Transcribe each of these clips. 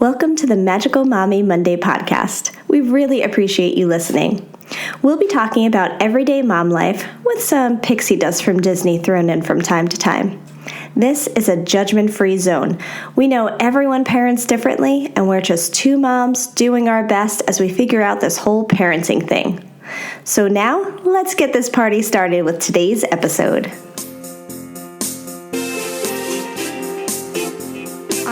Welcome to the Magical Mommy Monday podcast. We really appreciate you listening. We'll be talking about everyday mom life with some pixie dust from Disney thrown in from time to time. This is a judgment-free zone. We know everyone parents differently, and we're just two moms doing our best as we figure out this whole parenting thing. So now, let's get this party started with today's episode.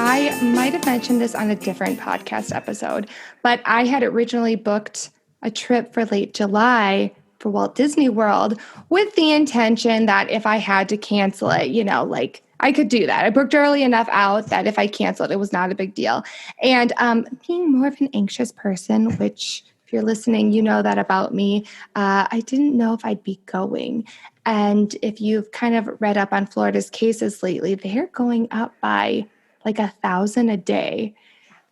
I might have mentioned this on a different podcast episode, but I had originally booked a trip for late July for Walt Disney World with the intention that if I had to cancel it, I could do that. I booked early enough out that if I canceled, it was not a big deal. And being more of an anxious person, which if you're listening, you know that about me, I didn't know if I'd be going. And if you've kind of read up on Florida's cases lately, they're going up by like 1,000 a day.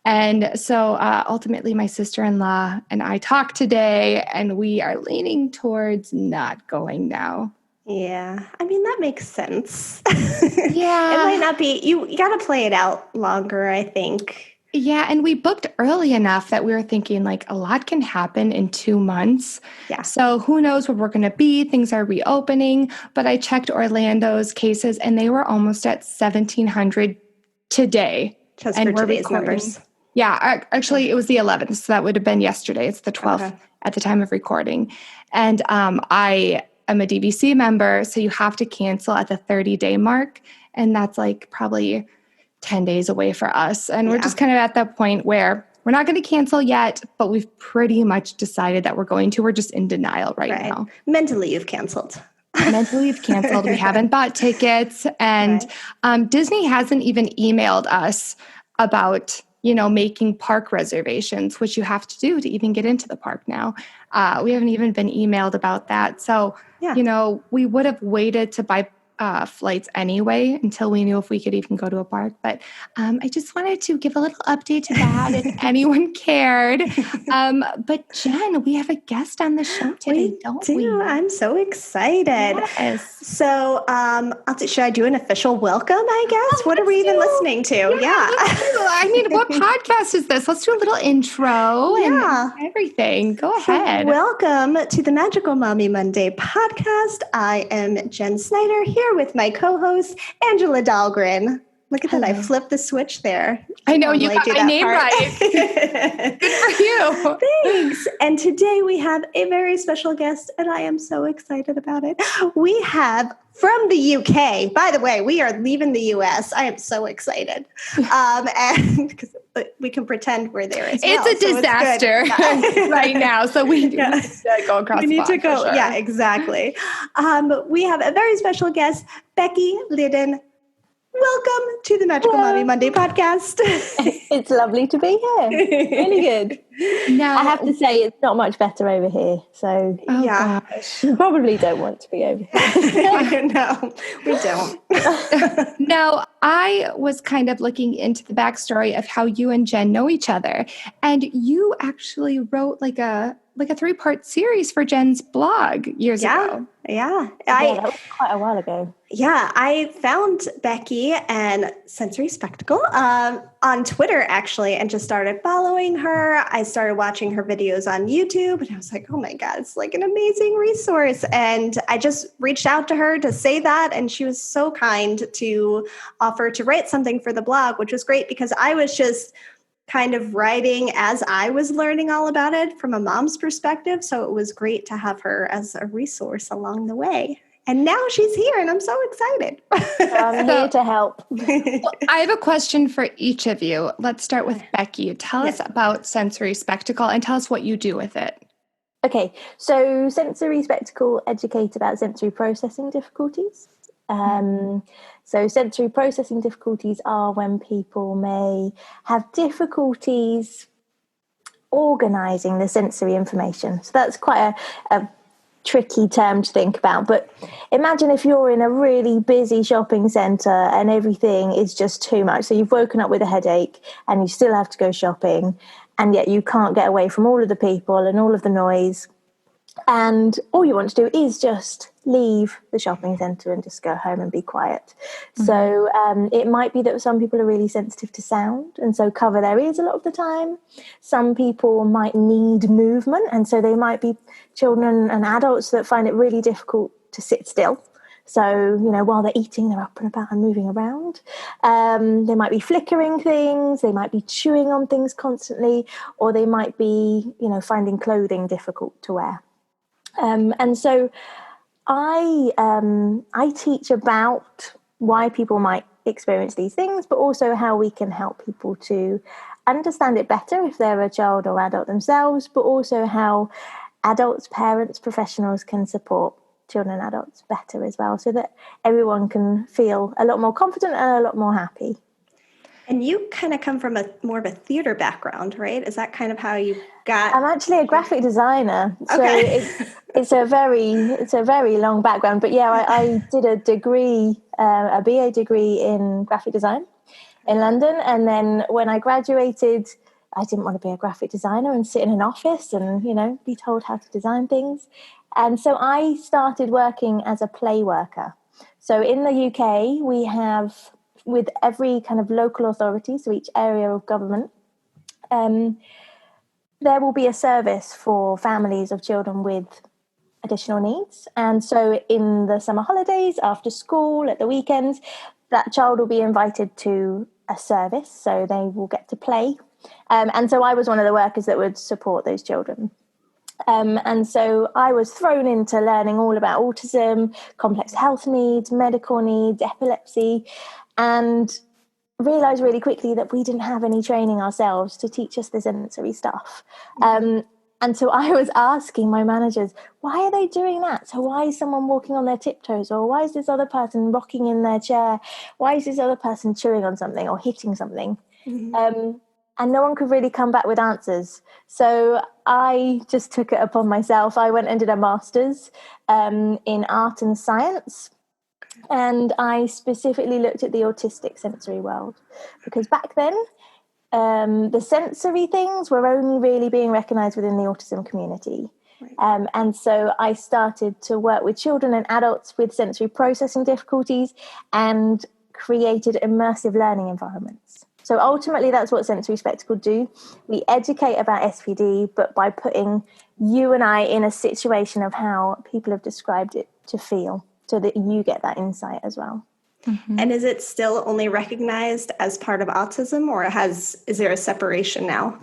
And so ultimately my sister-in-law and I talked today, and we are leaning towards not going now. Yeah, I mean, that makes sense. Yeah. It might not be, you got to play it out longer, I think. Yeah, and we booked early enough that we were thinking a lot can happen in 2 months. Yeah. So who knows where we're going to be? Things are reopening. But I checked Orlando's cases, and they were almost at 1,700 today. Just and for we're today's recording. numbers. Yeah, actually, it was the 11th, so that would have been yesterday. It's the 12th at the time of recording. And I am a DVC member, so you have to cancel at the 30-day mark, and that's probably 10 days away for us. And we're just kind of at that point where we're not going to cancel yet, but we've pretty much decided that we're going to. We're just in denial right now. Mentally, you've canceled. Mentally, we've canceled. We haven't bought tickets. And Disney hasn't even emailed us about, making park reservations, which you have to do to even get into the park now. We haven't even been emailed about that. So, we would have waited to buy flights anyway until we knew if we could even go to a park. But I just wanted to give a little update to that if anyone cared. But Jen, we have a guest on the show today, don't we? I'm so excited. Yes. So should I do an official welcome, I guess? What are we even listening to? Yeah. What podcast is this? Let's do a little intro and everything. Go ahead. Welcome to the Magical Mommy Monday podcast. I am Jen Snyder here with my co-host, Angela Dahlgren. Look at that. I flipped the switch there. I know, you got my name right. Good for you. Thanks. And today we have a very special guest, and I am so excited about it. We have from the UK. By the way, we are leaving the US. I am so excited. And because we can pretend we're there as well. It's a disaster right now. So we need to go across the pond. Sure. Yeah, exactly. We have a very special guest, Becky Lyddon. Welcome to the Magical Mommy Monday podcast. It's lovely to be here. Really good. Now, I have to say it's not much better over here. So gosh. You probably don't want to be over here. No, we don't. Now, I was kind of looking into the backstory of how you and Jen know each other. And you actually wrote like a 3-part series for Jen's blog years ago. Yeah. That was quite a while ago. Yeah, I found Becky and Sensory Spectacle on Twitter, actually, and just started following her. I started watching her videos on YouTube, and I was like, oh my God, it's like an amazing resource. And I just reached out to her to say that, and she was so kind to offer to write something for the blog, which was great because I was just kind of writing as I was learning all about it from a mom's perspective. So it was great to have her as a resource along the way. And now she's here, and I'm so excited. I'm here to help. Well, I have a question for each of you. Let's start with Becky. Tell us about Sensory Spectacle and tell us what you do with it. Okay, so Sensory Spectacle educate about sensory processing difficulties. So sensory processing difficulties are when people may have difficulties organising the sensory information. So that's quite a tricky term to think about. But imagine if you're in a really busy shopping centre and everything is just too much. So you've woken up with a headache and you still have to go shopping, and yet you can't get away from all of the people and all of the noise. And all you want to do is just leave the shopping centre and just go home and be quiet. Mm-hmm. So it might be that some people are really sensitive to sound, and so cover their ears a lot of the time. Some people might need movement, and so they might be children and adults that find it really difficult to sit still. So, while they're eating, they're up and about and moving around. They might be flickering things, they might be chewing on things constantly, or they might be, finding clothing difficult to wear. And so I teach about why people might experience these things, but also how we can help people to understand it better if they're a child or adult themselves, but also how adults, parents, professionals can support children and adults better as well, so that everyone can feel a lot more confident and a lot more happy. And you kind of come from more of a theater background, right? Is that kind of how you got? I'm actually a graphic designer, so it's a very long background. But yeah, I did a degree, a BA degree in graphic design in London, and then when I graduated, I didn't want to be a graphic designer and sit in an office and be told how to design things, and so I started working as a play worker. So in the UK, we have, with every kind of local authority, so each area of government, there will be a service for families of children with additional needs. And so in the summer holidays, after school, at the weekends, that child will be invited to a service, so they will get to play. And so I was one of the workers that would support those children. And so I was thrown into learning all about autism, complex health needs, medical needs, epilepsy, and realised really quickly that we didn't have any training ourselves to teach us the sensory stuff. And so I was asking my managers, why are they doing that? So why is someone walking on their tiptoes? Or why is this other person rocking in their chair? Why is this other person chewing on something or hitting something? Mm-hmm. And no one could really come back with answers. So I just took it upon myself. I went and did a master's in art and science. And I specifically looked at the autistic sensory world, because back then, the sensory things were only really being recognised within the autism community. Right. And so I started to work with children and adults with sensory processing difficulties and created immersive learning environments. So ultimately, that's what Sensory Spectacle do. We educate about SPD, but by putting you and I in a situation of how people have described it to feel, so that you get that insight as well. Mm-hmm. And is it still only recognized as part of autism, or is there a separation now?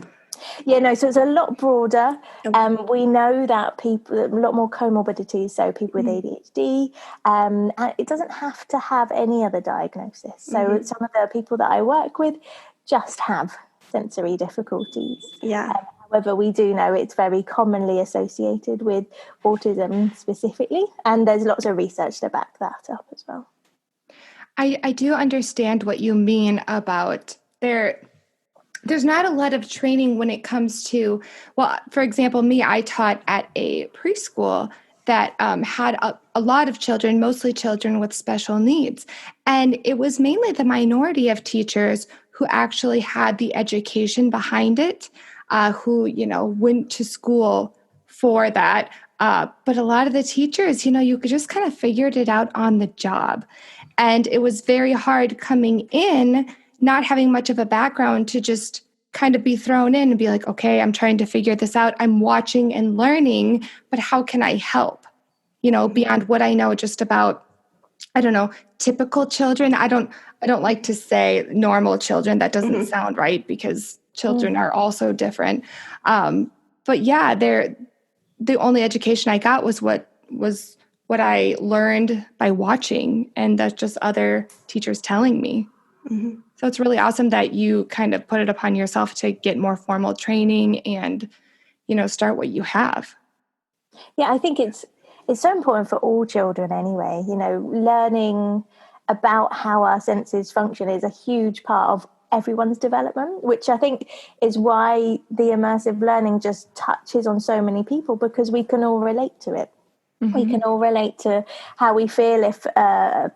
Yeah, no, so it's a lot broader. Okay. We know that a lot more comorbidities, so people with ADHD, and it doesn't have to have any other diagnosis. So some of the people that I work with just have sensory difficulties. Yeah. However, we do know it's very commonly associated with autism specifically, and there's lots of research to back that up as well. I do understand what you mean about there's not a lot of training when it comes to, well, for example, I taught at a preschool that had a lot of children, mostly children with special needs. And it was mainly the minority of teachers who actually had the education behind it, who, went to school for that. But a lot of the teachers, you could just kind of figured it out on the job. And it was very hard coming in, not having much of a background, to just kind of be thrown in and be like, okay, I'm trying to figure this out. I'm watching and learning, but how can I help? Beyond what I know just about, I don't know, typical children. I don't like to say normal children. That doesn't sound right, because children are also different. But yeah, the only education I got was what I learned by watching, and that's just other teachers telling me. Mm-hmm. So it's really awesome that you kind of put it upon yourself to get more formal training and, start what you have. Yeah, I think it's so important for all children anyway. Learning about how our senses function is a huge part of everyone's development, which I think is why the immersive learning just touches on so many people, because we can all relate to it. Mm-hmm. We can all relate to how we feel if a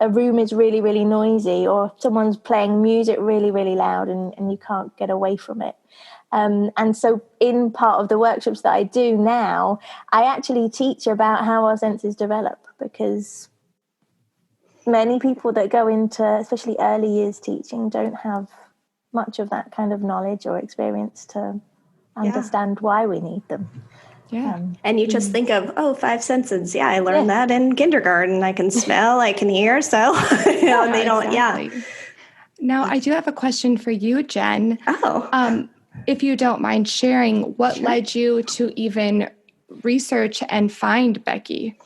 a room is really, really noisy, or if someone's playing music really, really loud and you can't get away from it. And so in part of the workshops that I do now, I actually teach about how our senses develop, because many people that go into especially early years teaching don't have much of that kind of knowledge or experience to understand why we need them. Yeah. And you just think of, five senses. Yeah, I learned that in kindergarten. I can smell, I can hear. So, they don't, exactly. Now, I do have a question for you, Jen. Oh. If you don't mind sharing, what led you to even research and find Becky?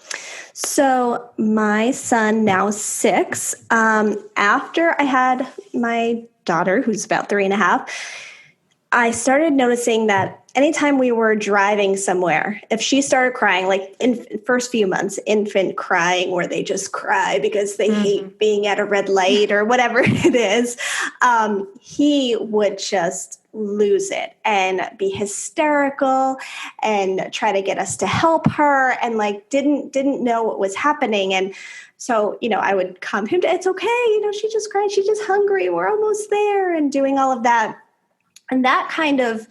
So my son, now 6, after I had my daughter, who's about 3.5, I started noticing that anytime we were driving somewhere, if she started crying, like in first few months, infant crying, where they just cry because they hate being at a red light or whatever it is, he would just lose it and be hysterical and try to get us to help her, and like didn't know what was happening. And so, I would calm him down. It's okay. She just cried. She's just hungry. We're almost there, and doing all of that. And that kind of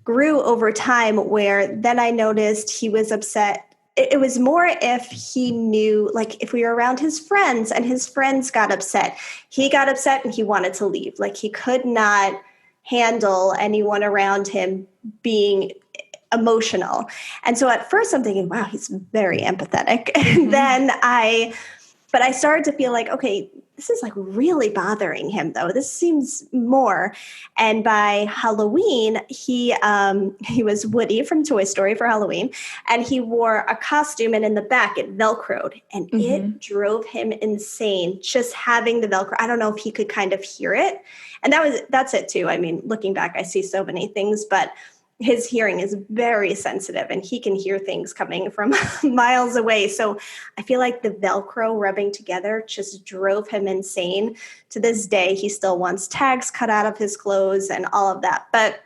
grew over time, where then I noticed he was upset. It was more if he knew, like if we were around his friends and his friends got upset, he got upset and he wanted to leave. Like he could not handle anyone around him being emotional. And so at first I'm thinking, wow, he's very empathetic. And then I started to feel like, okay, this is like really bothering him though. This seems more. And by Halloween, he was Woody from Toy Story for Halloween, and he wore a costume, and in the back it Velcroed, and it drove him insane just having the Velcro. I don't know if he could kind of hear it. And that's it too. I mean, looking back, I see so many things, but his hearing is very sensitive and he can hear things coming from miles away. So I feel like the Velcro rubbing together just drove him insane. To this day, he still wants tags cut out of his clothes and all of that. But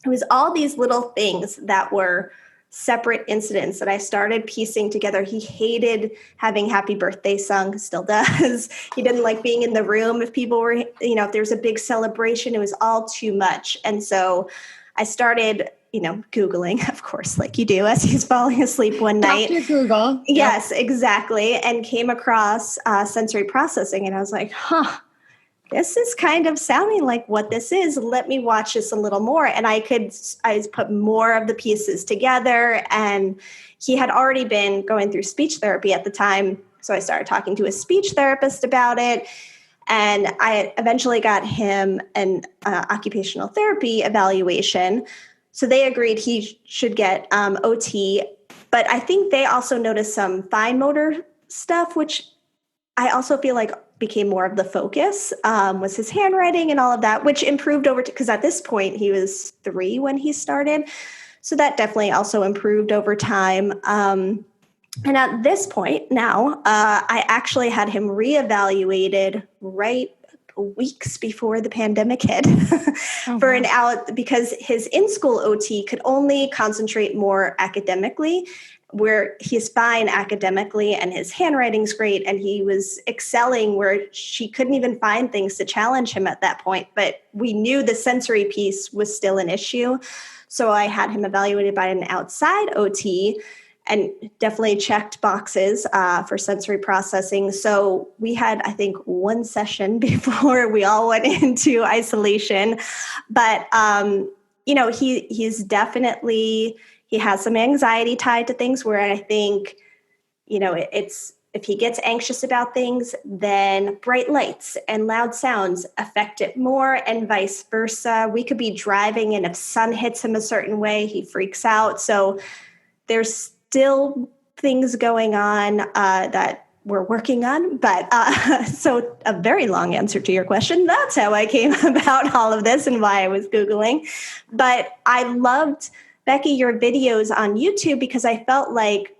it was all these little things that were separate incidents that I started piecing together. He hated having happy birthday sung, still does. He didn't like being in the room if people were, if there's a big celebration, it was all too much. And so I started, Googling, of course, like you do as he's falling asleep one night. Dr. Google. Yes, exactly. And came across sensory processing. And I was like, this is kind of sounding like what this is. Let me watch this a little more. And I put more of the pieces together. And he had already been going through speech therapy at the time. So I started talking to a speech therapist about it. And I eventually got him an occupational therapy evaluation. So they agreed he should get OT. But I think they also noticed some fine motor stuff, which I also feel like became more of the focus, was his handwriting and all of that, which improved over because at this point he was 3 when he started. So that definitely also improved over time. And at this point now, I actually had him reevaluated right weeks before the pandemic hit because his in-school OT could only concentrate more academically, where he's fine academically and his handwriting's great and he was excelling where she couldn't even find things to challenge him at that point. But we knew the sensory piece was still an issue. So I had him evaluated by an outside OT and definitely checked boxes for sensory processing. So we had, I think, one session before we all went into isolation. But, he's definitely, he has some anxiety tied to things where I think, it's, if he gets anxious about things, then bright lights and loud sounds affect it more and vice versa. We could be driving and if sun hits him a certain way, he freaks out. So there's still things going on that we're working on. But so a very long answer to your question. That's how I came about all of this and why I was Googling. But I loved, Becky, your videos on YouTube because I felt like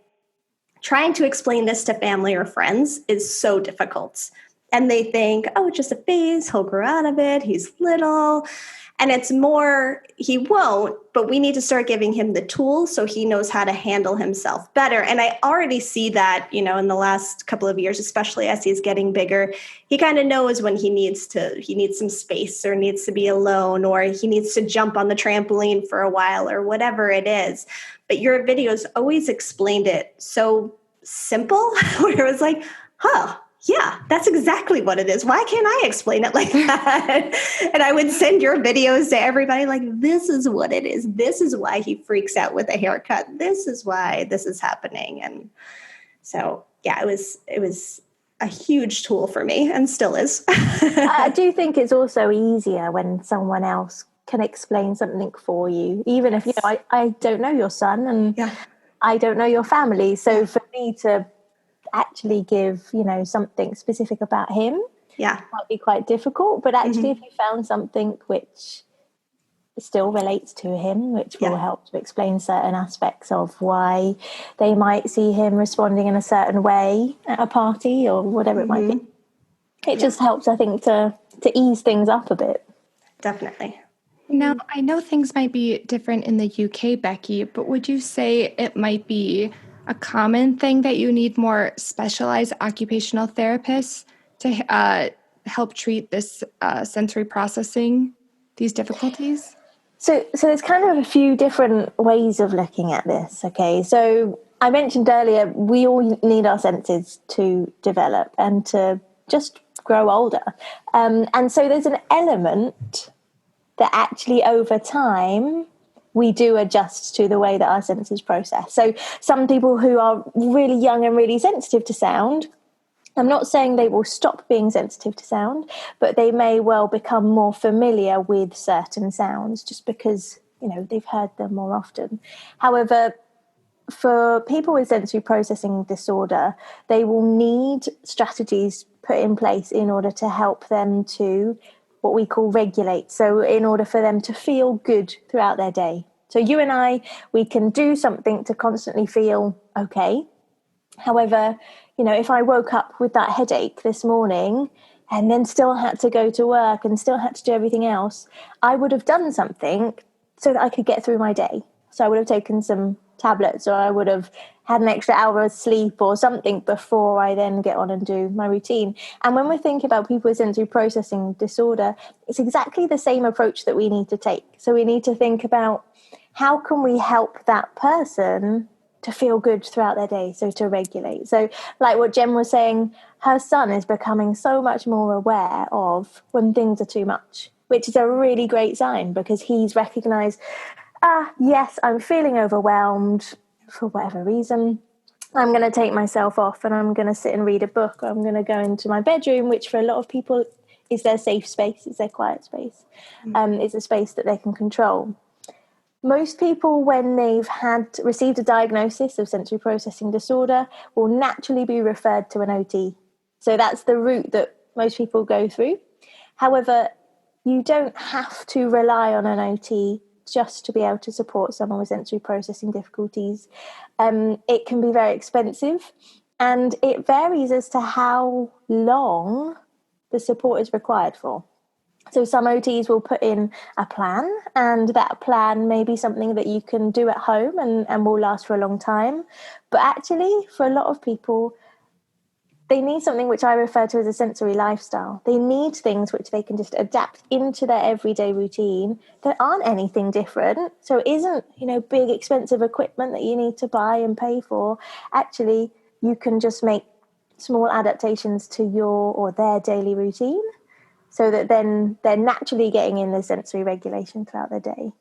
trying to explain this to family or friends is so difficult. And they think, oh, it's just a phase. He'll grow out of it. He's little. And it's more, he won't, but we need to start giving him the tools so he knows how to handle himself better. And I already see that, in the last couple of years, especially as he's getting bigger, he kind of knows when he needs some space or needs to be alone, or he needs to jump on the trampoline for a while or whatever it is. But your videos always explained it so simple, where it was like, huh, yeah, that's exactly what it is. Why can't I explain it like that? And I would send your videos to everybody like, this is what it is. This is why he freaks out with a haircut. This is why this is happening. And so, yeah, it was a huge tool for me and still is. I do think it's also easier when someone else can explain something for you, even if, I don't know your son and I don't know your family. So for me to actually give something specific about him might be quite difficult, but actually if you found something which still relates to him, which will help to explain certain aspects of why they might see him responding in a certain way at a party or whatever it might be, it just helps, I think, to ease things up a bit. Definitely. Now, I know things might be different in the UK, Becky, but would you say it might be a common thing that you need more specialized occupational therapists to help treat this sensory processing, these difficulties? So there's kind of a few different ways of looking at this, okay? So I mentioned earlier, we all need our senses to develop and to just grow older. And so there's an element that actually over time we do adjust to the way that our senses process. So some people who are really young and really sensitive to sound, I'm not saying they will stop being sensitive to sound, but they may well become more familiar with certain sounds just because, they've heard them more often. However, for people with sensory processing disorder, they will need strategies put in place in order to help them to what we call regulate. So in order for them to feel good throughout their day. So you and I, we can do something to constantly feel okay. However, if I woke up with that headache this morning and then still had to go to work and still had to do everything else, I would have done something so that I could get through my day. So I would have taken some tablets, or I would have had an extra hour of sleep or something before I then get on and do my routine. And when we're thinking about people with sensory processing disorder, it's exactly the same approach that we need to take. So we need to think about how can we help that person to feel good throughout their day, so to regulate. So like what Jen was saying, her son is becoming so much more aware of when things are too much, which is a really great sign because he's recognized, yes, I'm feeling overwhelmed for whatever reason. I'm going to take myself off and I'm going to sit and read a book, or I'm going to go into my bedroom, which for a lot of people is their safe space, is their quiet space, is a space that they can control. Most people, when they've received a diagnosis of sensory processing disorder, will naturally be referred to an OT. So that's the route that most people go through. However, you don't have to rely on an OT just to be able to support someone with sensory processing difficulties. It can be very expensive, and it varies as to how long the support is required for. So some OTs will put in a plan, and that plan may be something that you can do at home and will last for a long time. But actually, for a lot of people, they need something which I refer to as a sensory lifestyle. They need things which they can just adapt into their everyday routine that aren't anything different. So it isn't, big expensive equipment that you need to buy and pay for. Actually, you can just make small adaptations to your or their daily routine so that then they're naturally getting in the sensory regulation throughout the day.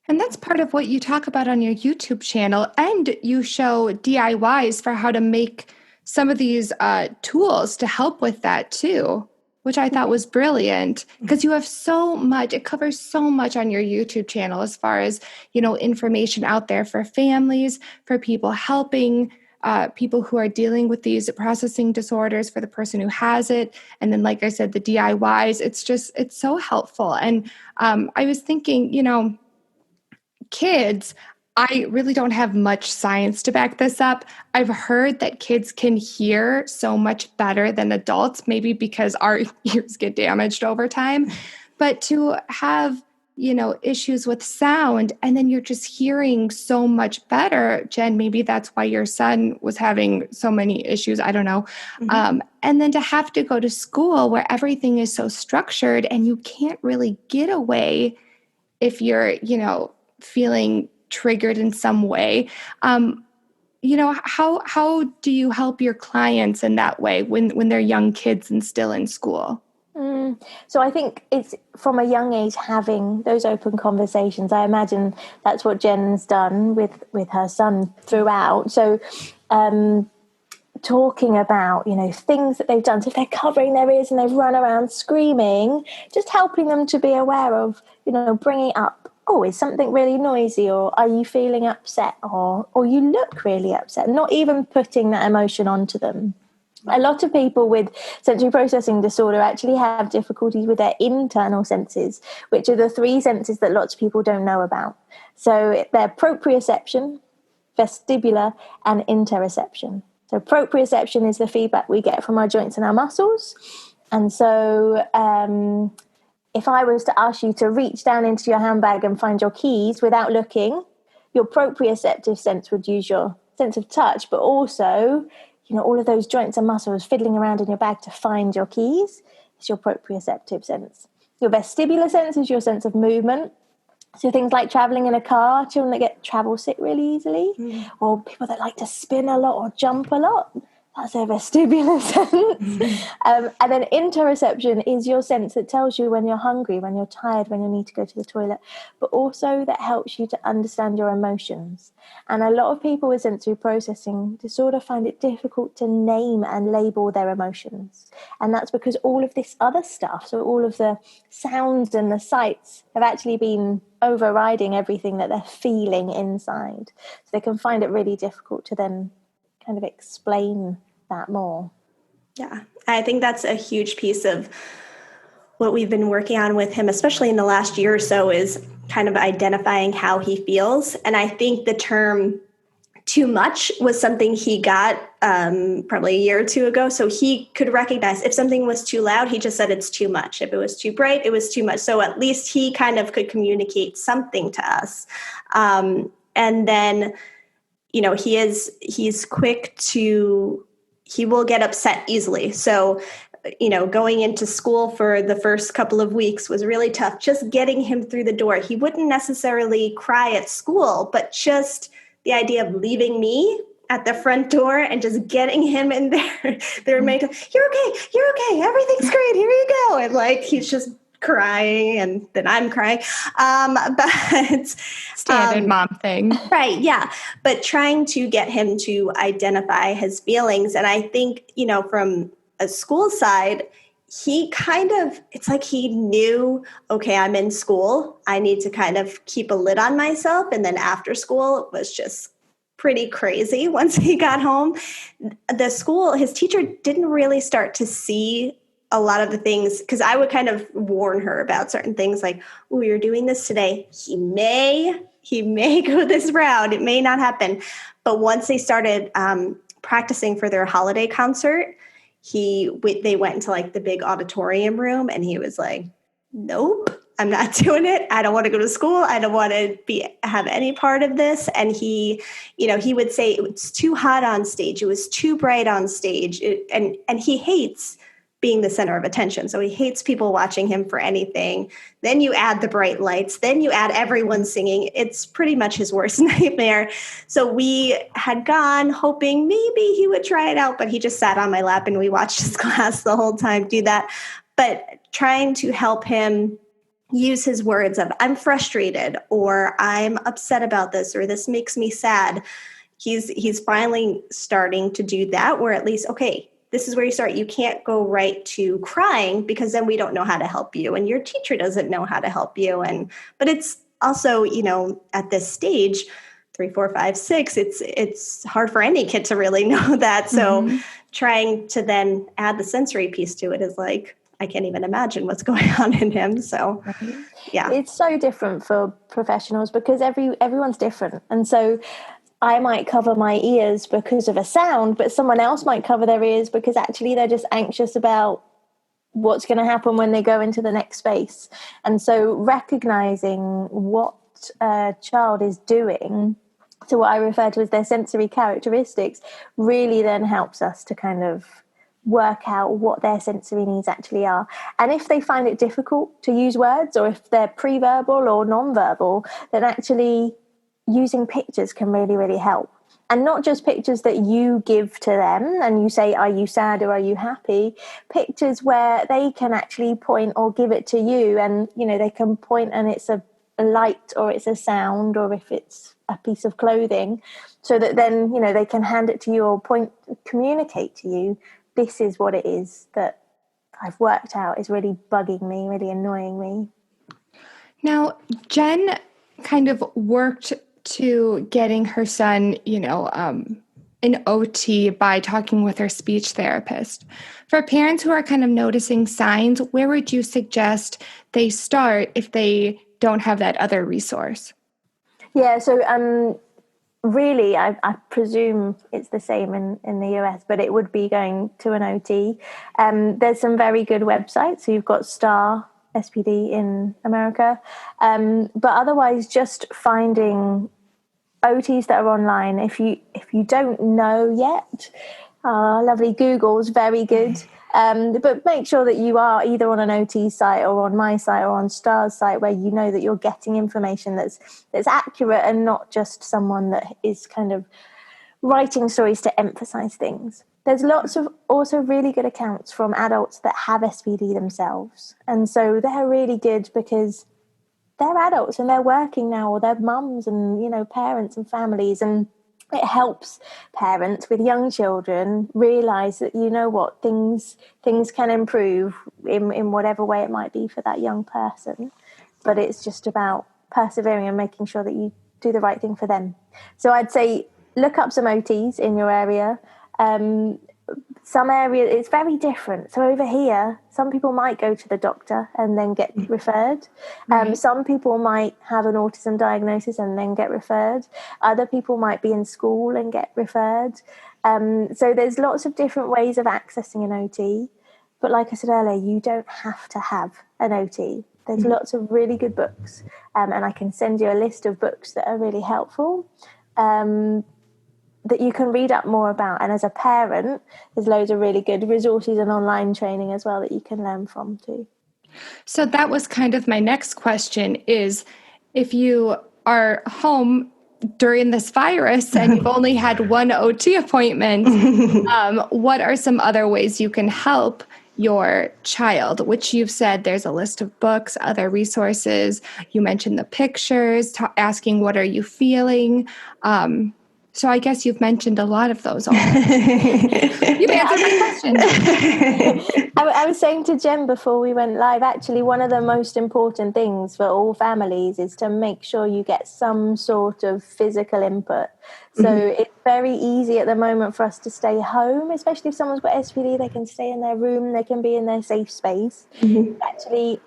And that's part of what you talk about on your YouTube channel. And you show DIYs for how to make some of these tools to help with that too, which I thought was brilliant because you have so much, it covers so much on your YouTube channel as far as, information out there for families, for people helping people who are dealing with these processing disorders, for the person who has it. And then, like I said, the DIYs, it's so helpful. And I was thinking, kids, I really don't have much science to back this up. I've heard that kids can hear so much better than adults, maybe because our ears get damaged over time. But to have issues with sound, and then you're just hearing so much better. Jen, maybe that's why your son was having so many issues. I don't know. And then to have to go to school where everything is so structured and you can't really get away if you're, feeling triggered in some way. How do you help your clients in that way when they're young kids and still in school? So I think it's from a young age having those open conversations. I imagine that's what Jen's done with her son throughout. So talking about, things that they've done. So if they're covering their ears and they've run around screaming, just helping them to be aware of, bringing up, oh, is something really noisy, or are you feeling upset, or you look really upset, not even putting that emotion onto them. A lot of people with sensory processing disorder actually have difficulties with their internal senses, which are the 3 senses that lots of people don't know about. So they're proprioception, vestibular, and interoception. So proprioception is the feedback we get from our joints and our muscles. And so if I was to ask you to reach down into your handbag and find your keys without looking, your proprioceptive sense would use your sense of touch, but also all of those joints and muscles fiddling around in your bag to find your keys. It's your proprioceptive sense. Your vestibular sense is your sense of movement. So things like traveling in a car, children that get travel sick really easily, or people that like to spin a lot or jump a lot. That's their vestibular sense. And then interoception is your sense that tells you when you're hungry, when you're tired, when you need to go to the toilet, but also that helps you to understand your emotions. And a lot of people with sensory processing disorder find it difficult to name and label their emotions. And that's because all of this other stuff, so all of the sounds and the sights, have actually been overriding everything that they're feeling inside. So they can find it really difficult to then kind of explain that more. Yeah, I think that's a huge piece of what we've been working on with him, especially in the last year or so, is kind of identifying how he feels. And I think the term too much was something he got probably a year or 2 ago. So he could recognize if something was too loud, he just said it's too much. If it was too bright, it was too much. So at least he kind of could communicate something to us. And then he's quick to, he will get upset easily. So, going into school for the first couple of weeks was really tough. Just getting him through the door. He wouldn't necessarily cry at school, but just the idea of leaving me at the front door and just getting him in there. Their roommate, you're okay, everything's great, here you go. And he's just crying, and then I'm crying. But standard mom thing. Right. Yeah. But trying to get him to identify his feelings. And I think, from a school side, he it's like he knew, okay, I'm in school. I need to kind of keep a lid on myself. And then after school, it was just pretty crazy once he got home. His teacher didn't really start to see a lot of the things, because I would kind of warn her about certain things like, oh, you're doing this today. He may go this route. It may not happen. But once they started practicing for their holiday concert, they went into the big auditorium room, and he was like, nope, I'm not doing it. I don't want to go to school. I don't want to have any part of this. And he would say it was too hot on stage. It was too bright on stage. And he hates being the center of attention. So he hates people watching him for anything. Then you add the bright lights, then you add everyone singing. It's pretty much his worst nightmare. So we had gone hoping maybe he would try it out, but he just sat on my lap and we watched his class the whole time do that. But trying to help him use his words of, I'm frustrated, or I'm upset about this, or this makes me sad. He's finally starting to do that, where at least, okay, this is where you start. You can't go right to crying, because then we don't know how to help you, and your teacher doesn't know how to help you. But it's also, at this stage, 3, 4, 5, 6, it's hard for any kid to really know that. So trying to then add the sensory piece to it is like, I can't even imagine what's going on in him. So, yeah. It's so different for professionals because everyone's different. And so I might cover my ears because of a sound, but someone else might cover their ears because actually they're just anxious about what's going to happen when they go into the next space. And so recognizing what a child is doing, so what I refer to as their sensory characteristics, really then helps us to kind of work out what their sensory needs actually are. And if they find it difficult to use words, or if they're pre-verbal or non-verbal, then actually using pictures can really, really help. And not just pictures that you give to them and you say, are you sad or are you happy? Pictures where they can actually point or give it to you, and, you know, they can point and it's a light or it's a sound, or if it's a piece of clothing, so that then, you know, they can hand it to you or communicate to you, this is what it is that I've worked out is really bugging me, really annoying me. Now, Jen kind of worked to getting her son, an OT by talking with her speech therapist. For parents who are kind of noticing signs, where would you suggest they start if they don't have that other resource? Yeah, so really, I presume it's the same in the US, but it would be going to an OT. There's some very good websites. So you've got Star SPD in America, but otherwise just finding OTs that are online. If you don't know yet, lovely Google's very good. But make sure that you are either on an OT site or on my site or on Star's site, where you know that you're getting information that's accurate and not just someone that is kind of writing stories to emphasize things. There's lots of also really good accounts from adults that have SPD themselves. And so they're really good because they're adults and they're working now, or they're mums and, you know, parents and families. And it helps parents with young children realize that, you know what, things can improve in whatever way it might be for that young person. But it's just about persevering and making sure that you do the right thing for them. So I'd say look up some OTs in your area. Some areas, it's very different. So over here, some people might go to the doctor and then get referred. Some people might have an autism diagnosis and then get referred. Other people might be in school and get referred. So there's lots of different ways of accessing an OT. But like I said earlier, you don't have to have an OT. There's lots of really good books. And I can send you a list of books that are really helpful. That you can read up more about. And as a parent, there's loads of really good resources and online training as well that you can learn from too. So that was kind of my next question, is if you are home during this virus and you've only had one OT appointment, what are some other ways you can help your child? Which you've said there's a list of books, other resources. You mentioned the pictures, asking what are you feeling. So I guess you've mentioned a lot of those already. You've answered my question. I was saying to Jen before we went live, actually, one of the most important things for all families is to make sure you get some sort of physical input. So it's very easy at the moment for us to stay home, especially if someone's got SPD, they can stay in their room, they can be in their safe space. Actually,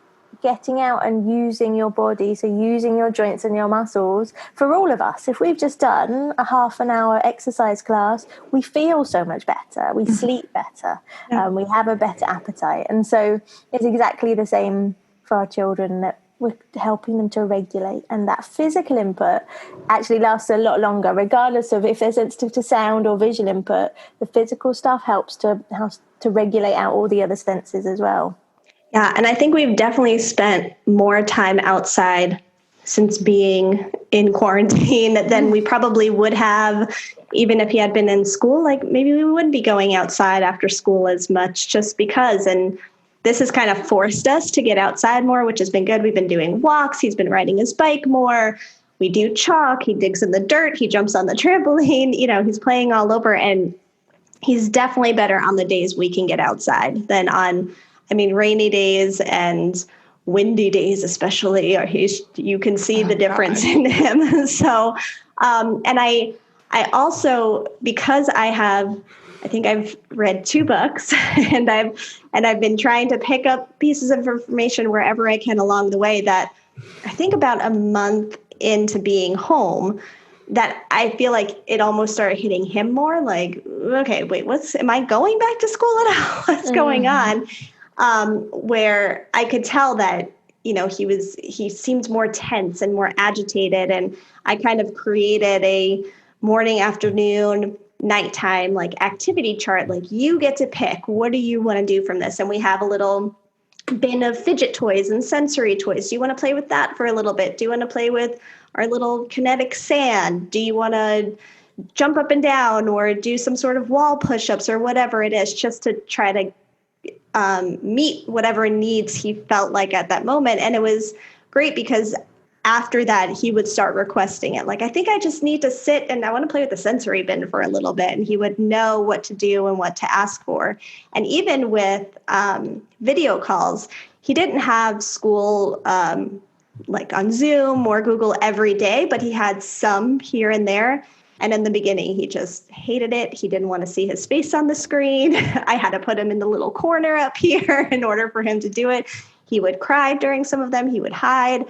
getting out and using your body, so using your joints and your muscles, for all of us, if we've just done a half an hour exercise class, we feel so much better, we sleep better, we have a better appetite. And so it's exactly the same for our children, that we're helping them to regulate, and that physical input actually lasts a lot longer, regardless of if they're sensitive to sound or visual input. The physical stuff helps to regulate out all the other senses as well. Yeah, and I think we've definitely spent more time outside since being in quarantine than we probably would have even if he had been in school. Like, maybe we wouldn't be going outside after school as much, just because. And this has kind of forced us to get outside more, which has been good. We've been doing walks. He's been riding his bike more. We do chalk. He digs in the dirt. He jumps on the trampoline. You know, he's playing all over. And he's definitely better on the days we can get outside than on, rainy days and windy days, especially. You can see the difference in him. So, and I also, because I think I've read 2 books and I've been trying to pick up pieces of information wherever I can along the way, that I think about a month into being home, that I feel like it almost started hitting him more like, okay, wait, am I going back to school at all? What's going on? where I could tell that, he seemed more tense and more agitated. And I kind of created a morning, afternoon, nighttime like activity chart. Like, you get to pick, what do you want to do from this? And we have a little bin of fidget toys and sensory toys. Do you want to play with that for a little bit? Do you want to play with our little kinetic sand? Do you want to jump up and down or do some sort of wall push-ups or whatever it is, just to try to meet whatever needs he felt like at that moment? And it was great because after that, he would start requesting it. Like, I think I just need to sit and I want to play with the sensory bin for a little bit. And he would know what to do and what to ask for. And even with video calls, he didn't have school like on Zoom or Google every day, but he had some here and there. And in the beginning, he just hated it. He didn't want to see his face on the screen. I had to put him in the little corner up here in order for him to do it. He would cry during some of them. He would hide.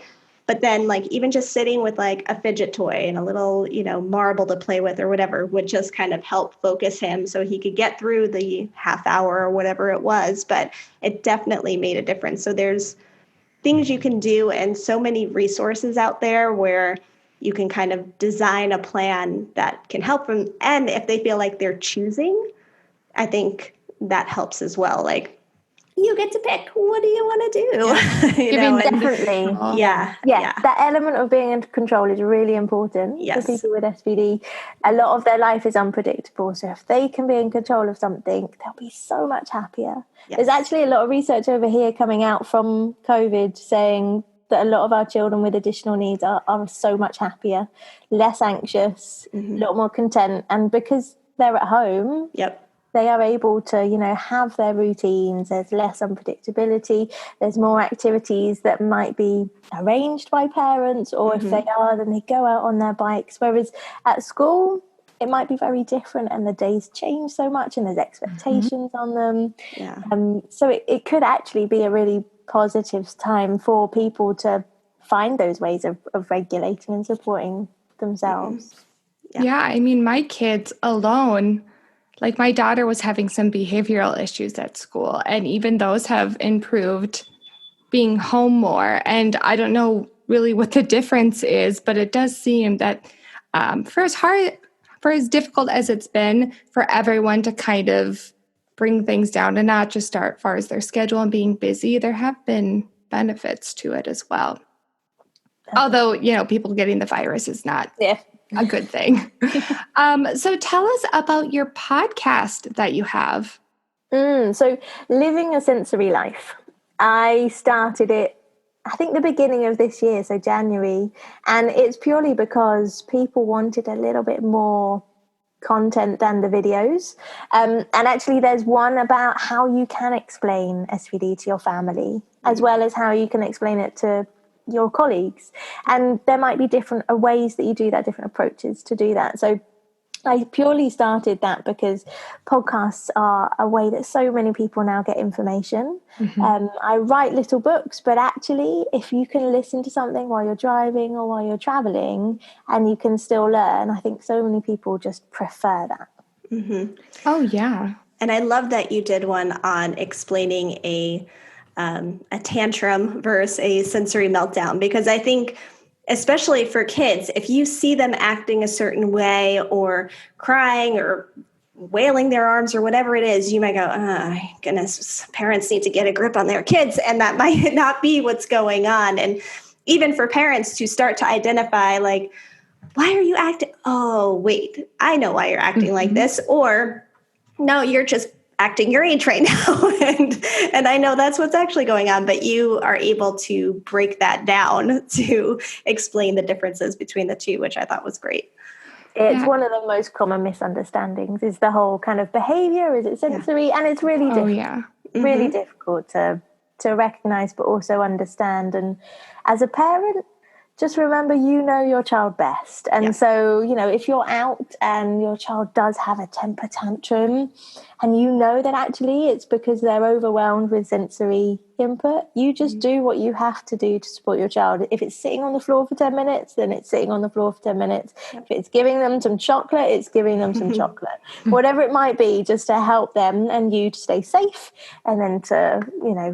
But then, like, even just sitting with like a fidget toy and a little, marble to play with or whatever would just kind of help focus him so he could get through the half hour or whatever it was. But it definitely made a difference. So there's things you can do and so many resources out there where you can kind of design a plan that can help them. And if they feel like they're choosing, I think that helps as well. Like, you get to pick, what do you want to do? Definitely. Yeah. That element of being in control is really important for people with SPD. A lot of their life is unpredictable. So if they can be in control of something, they'll be so much happier. Yes. There's actually a lot of research over here coming out from COVID saying that a lot of our children with additional needs are so much happier, less anxious, a lot more content. And because they're at home, they are able to, have their routines. There's less unpredictability. There's more activities that might be arranged by parents, or if they are, then they go out on their bikes. Whereas at school, it might be very different and the days change so much and there's expectations on them. Yeah. So it could actually be a really positive time for people to find those ways of regulating and supporting themselves. Yeah, I mean, my kids alone, like my daughter was having some behavioral issues at school, and even those have improved being home more. And I don't know really what the difference is, but it does seem that for as difficult as it's been for everyone to kind of bring things down a notch as far as their schedule and being busy, there have been benefits to it as well. Although, people getting the virus is not a good thing. So tell us about your podcast that you have. So Living a Sensory Life. I started it, I think, the beginning of this year, so January. And it's purely because people wanted a little bit more content than the videos. And actually there's one about how you can explain SPD to your family, as well as how you can explain it to your colleagues. And there might be different ways that you do that, different approaches to do that. So I purely started that because podcasts are a way that so many people now get information. I write little books, but actually if you can listen to something while you're driving or while you're traveling and you can still learn, I think so many people just prefer that. Oh, yeah. And I love that you did one on explaining a tantrum versus a sensory meltdown, because I think, especially for kids, if you see them acting a certain way or crying or wailing their arms or whatever it is, you might go, oh, goodness, parents need to get a grip on their kids. And that might not be what's going on. And even for parents to start to identify, like, why are you acting? Oh, wait, I know why you're acting like this. Or, no, you're just acting your age right now. and I know that's what's actually going on, but you are able to break that down to explain the differences between the two, which I thought was great. It's one of the most common misunderstandings is the whole kind of behavior. Is it sensory? And it's really difficult, really difficult to recognize, but also understand. And as a parent, just remember, you know your child best. And so, if you're out and your child does have a temper tantrum, and you know that actually it's because they're overwhelmed with sensory input, you just do what you have to do to support your child. If it's sitting on the floor for 10 minutes, then it's sitting on the floor for 10 minutes. If it's giving them some chocolate, it's giving them some chocolate. Whatever it might be, just to help them and you to stay safe, and then to,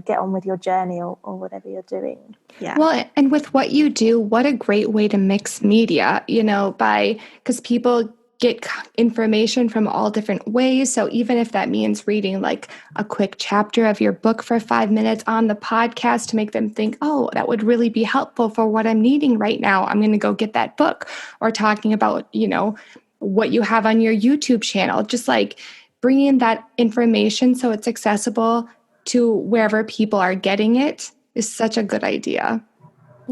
get on with your journey or whatever you're doing. Yeah. Well, and with what you do, what a great way to mix media, because people get information from all different ways. So even if that means reading like a quick chapter of your book for 5 minutes on the podcast to make them think, oh, that would really be helpful for what I'm needing right now, I'm going to go get that book. Or talking about, what you have on your YouTube channel, just like bringing that information so it's accessible to wherever people are getting it is such a good idea.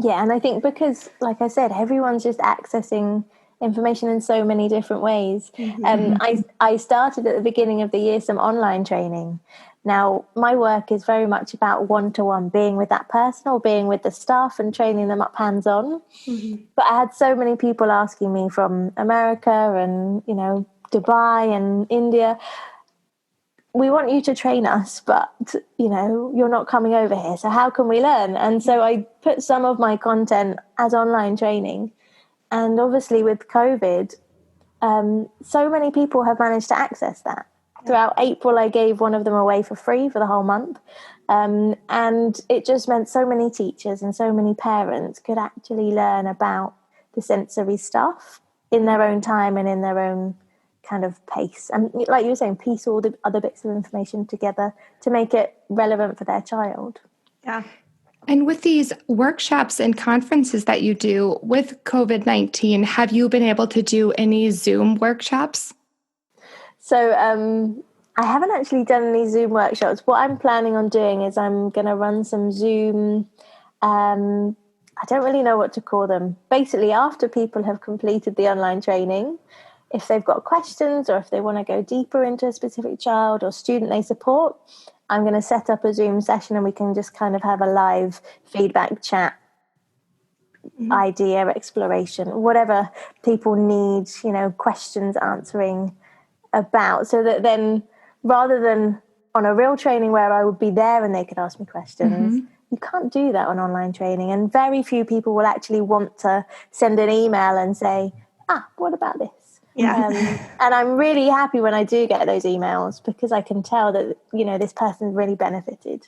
Yeah, and I think because, like I said, everyone's just accessing information in so many different ways. I started at the beginning of the year some online training. Now, my work is very much about one-to-one, being with that person or being with the staff and training them up hands-on. But I had so many people asking me from America and, Dubai and India, we want you to train us, but, you're not coming over here. So how can we learn? And so I put some of my content as online training. And obviously with COVID, so many people have managed to access that. Throughout April, I gave one of them away for free for the whole month. And it just meant so many teachers and so many parents could actually learn about the sensory stuff in their own time and in their own kind of pace. And like you were saying, piece all the other bits of information together to make it relevant for their child. Yeah. And with these workshops and conferences that you do with COVID-19, have you been able to do any Zoom workshops? So I haven't actually done any Zoom workshops. What I'm planning on doing is I'm going to run some Zoom, I don't really know what to call them. Basically, after people have completed the online training, if they've got questions or if they want to go deeper into a specific child or student they support, I'm going to set up a Zoom session and we can just kind of have a live feedback chat, idea exploration, whatever people need, questions answering about, so that then rather than on a real training where I would be there and they could ask me questions, you can't do that on online training. And very few people will actually want to send an email and say, what about this? Yeah. And I'm really happy when I do get those emails because I can tell that, this person really benefited.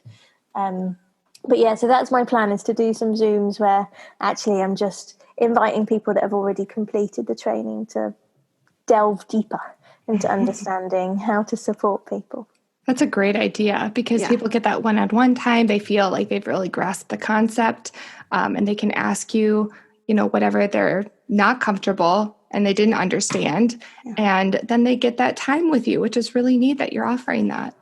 But yeah, so that's my plan, is to do some Zooms where actually I'm just inviting people that have already completed the training to delve deeper into understanding how to support people. That's a great idea because people get that one-on-one time. They feel like they've really grasped the concept and they can ask you, whatever they're not comfortable and they didn't understand. And then they get that time with you, which is really neat that you're offering that.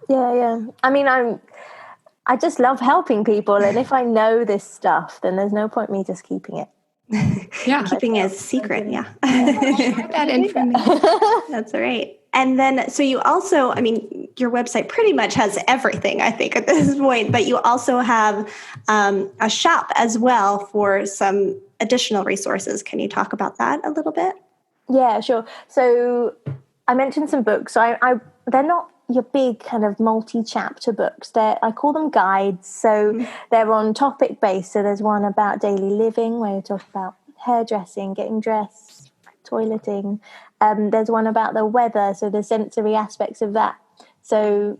Yeah. I mean, I just love helping people. And if I know this stuff, then there's no point me just keeping it. Keeping it a secret. That information. That's right. And then, so you also, your website pretty much has everything, I think, at this point, but you also have a shop as well for some additional resources. Can you talk about that a little bit? Yeah, sure. So I mentioned some books. So they're not your big kind of multi-chapter books. I call them guides. So they're on topic based. So there's one about daily living where you talk about hairdressing, getting dressed, toileting. There's one about the weather, so the sensory aspects of that. So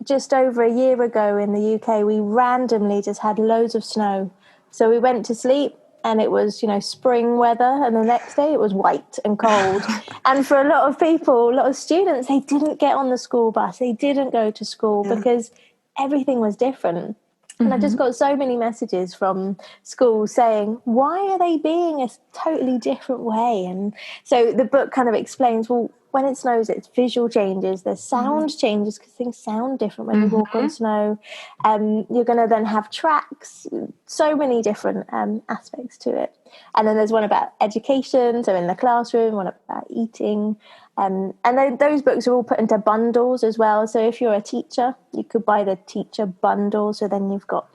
just over a year ago in the UK, we randomly just had loads of snow. So we went to sleep and it was, spring weather, and the next day it was white and cold. And for a lot of people, a lot of students, they didn't get on the school bus. They didn't go to school because everything was different. And I just got so many messages from schools saying, why are they being a totally different way? And so the book kind of explains, well, when it snows, it's visual changes. There's sound changes because things sound different when you walk on snow. You're going to then have tracks, so many different aspects to it. And then there's one about education, so in the classroom, one about eating. And then those books are all put into bundles as well. So if you're a teacher, you could buy the teacher bundle. So then you've got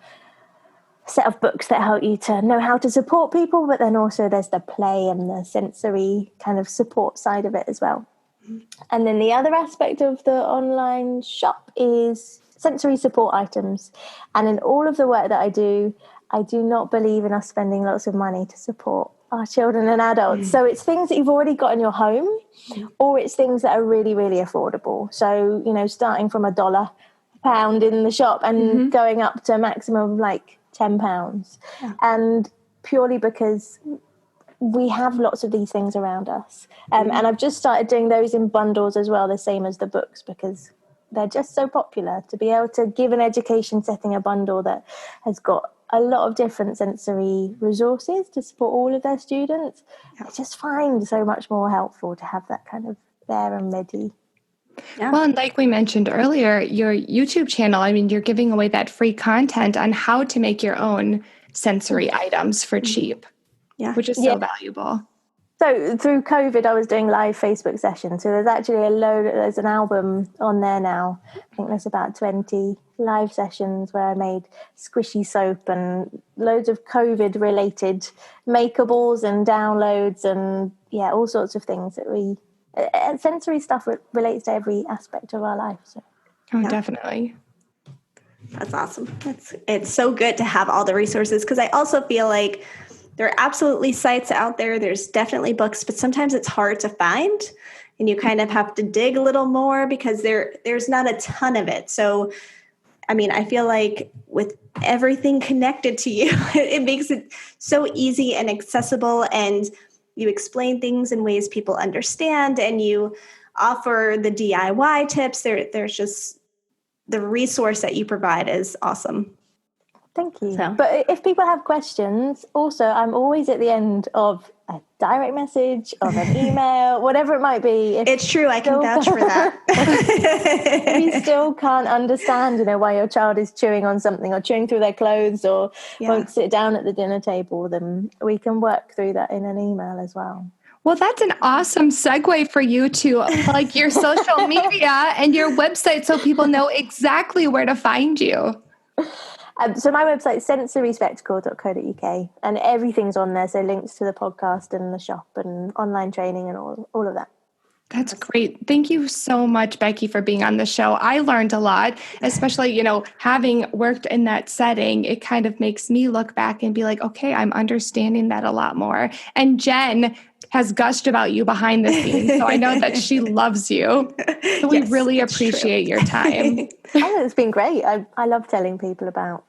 a set of books that help you to know how to support people, but then also there's the play and the sensory kind of support side of it as well. And then the other aspect of the online shop is sensory support items. And in all of the work that I do not believe in us spending lots of money to support our children and adults. So it's things that you've already got in your home, or it's things that are really, really affordable. So, starting from $1 pound in the shop and going up to a maximum of like £10. Yeah. And purely because we have lots of these things around us. And I've just started doing those in bundles as well, the same as the books, because they're just so popular. To be able to give an education setting a bundle that has got a lot of different sensory resources to support all of their students, I just find so much more helpful to have that kind of there and ready. Yeah. Well, and like we mentioned earlier, your YouTube channel, I mean, you're giving away that free content on how to make your own sensory items for cheap, which is so valuable. So through COVID, I was doing live Facebook sessions. So there's actually there's an album on there now. I think there's about 20 live sessions where I made squishy soap and loads of COVID related makeables and downloads and all sorts of things that sensory stuff relates to every aspect of our life. So. Oh, definitely. That's awesome. It's so good to have all the resources, because I also feel like there are absolutely sites out there. There's definitely books, but sometimes it's hard to find, and you kind of have to dig a little more because there's not a ton of it. So, I mean, I feel like with everything connected to you, it makes it so easy and accessible, and you explain things in ways people understand, and you offer the DIY tips. There's just the resource that you provide is awesome. Thank you. So. But if people have questions, also, I'm always at the end of a direct message, of an email, whatever it might be. It's true. I can vouch for that. If you still can't understand, why your child is chewing on something or chewing through their clothes or won't sit down at the dinner table, then we can work through that in an email as well. Well, that's an awesome segue for you to plug your social media and your website so people know exactly where to find you. So my website is sensoryspectacle.co.uk, and everything's on there. So links to the podcast and the shop and online training and all of that. That's great. Thank you so much, Becky, for being on the show. I learned a lot, especially, having worked in that setting. It kind of makes me look back and be like, okay, I'm understanding that a lot more. And Jen has gushed about you behind the scenes, so I know that she loves you. So we really appreciate your time. It's been great. I love telling people about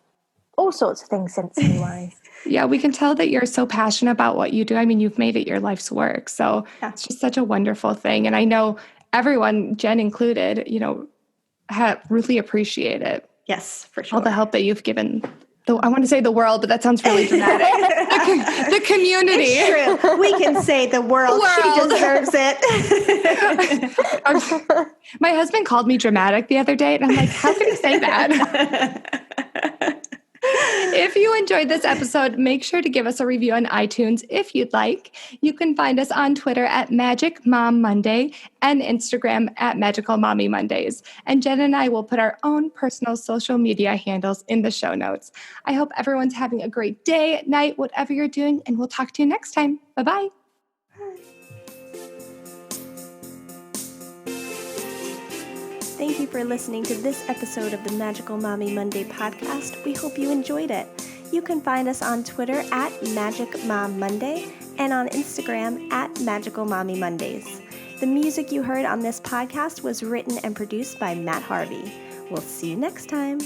all sorts of things sensory-wise. Yeah, we can tell that you're so passionate about what you do. I mean, you've made it your life's work. So it's just such a wonderful thing. And I know everyone, Jen included, really appreciate it. Yes, for sure. All the help that you've given. I want to say the world, but that sounds really dramatic. The community. It's true. We can say the world. She deserves it. My husband called me dramatic the other day, and I'm like, how can he say that? If you enjoyed this episode, make sure to give us a review on iTunes if you'd like. You can find us on Twitter at Magic Mom Monday and Instagram at Magical Mommy Mondays. And Jen and I will put our own personal social media handles in the show notes. I hope everyone's having a great day, night, whatever you're doing, and we'll talk to you next time. Bye-bye. Thank you for listening to this episode of the Magical Mommy Monday podcast. We hope you enjoyed it. You can find us on Twitter at Magic Mom Monday and on Instagram at Magical Mommy Mondays. The music you heard on this podcast was written and produced by Matt Harvey. We'll see you next time.